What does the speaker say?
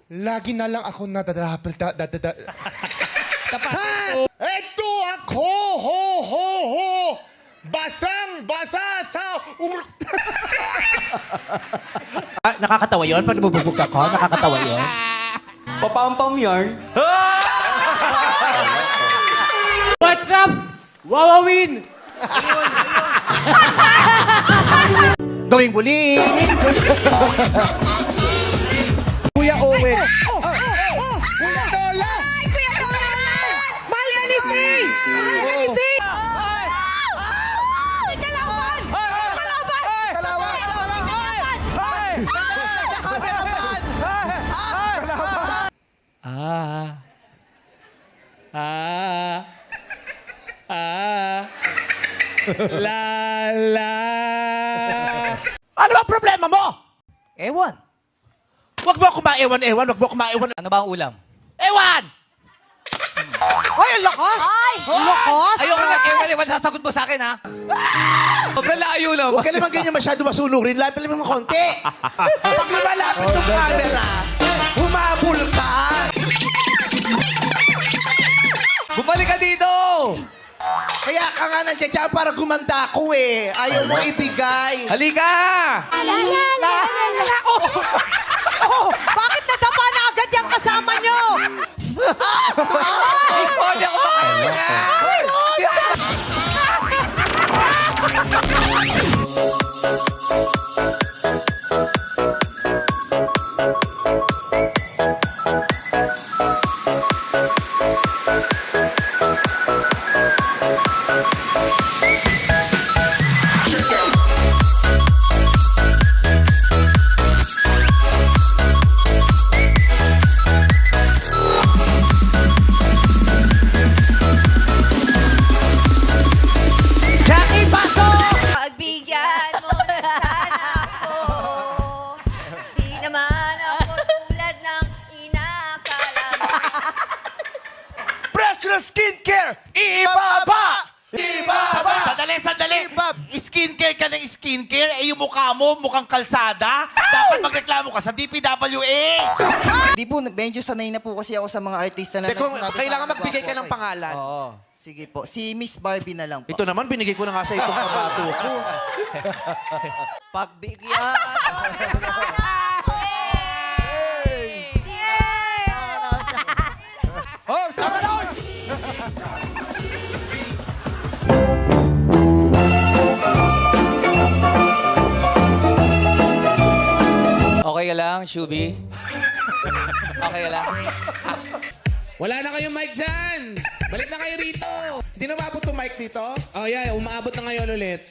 Lagi na lang ako nadadrapal. Tapat. Eto ako, ho. Basang-basa sa Nakakatawa yun? Pag nabububog ako, nakakatawa yun? Papampam yarn. What's up? Wawawin! Gawing buli! Kuya Owen. Kuya Lola. Kuya Donald! Mahal ka ni Faye! Mahal ka ni Faye! Kalaban! Kalaban! La. Ano ba problema mo? Ewan. Huwag mo ako maewan-ewan. Huwag mo ako maewan. Ano ba ang ulam? Ewan! Ay, ang lakas! Ay! Ang lakas! Ayoko na, ewan, sasagot mo sa akin, ha? Sobrang layo lang. Huwag ka naman ganyan masyado masunurin. Lapit lang ng konti. Pag lumalapit yung camera, humabol ka. Bumalik ka dito! Kaya ka nga nandiyan dyan para gumanda ako eh. Ayaw mo ibigay. Halika! Oh, bakit nadapa na agad yung kasama nyo? Hindi ako makahinga! Jackie, pasok! Pagbigyan mo na sana ako. Di naman ako tulad ng inakala mo. Fresh na skincare. Ibaba. Sandali. Skincare ka ng skincare. Eh, yung mukha mo, mukhang kalsada. Dapat magreklamo ka sa DPWA. Di po, medyo sanay na po kasi ako sa mga artista na Kung nagsasabi kailangan sa akin, magbigay ka gwapo ng ako pangalan. eh. Oo. Sige po. Si Miss Barbie na lang po. Ito naman, binigay ko na nga sa itong kabato ko. Pagbigyan. Oh, tama na! Okay ka lang, Shubi? Okay ka lang? Wala na kayong mic dyan! Balik na kayo rito! Di na maabot yung mic dito? Oh, yeah. Umaabot na ngayon ulit.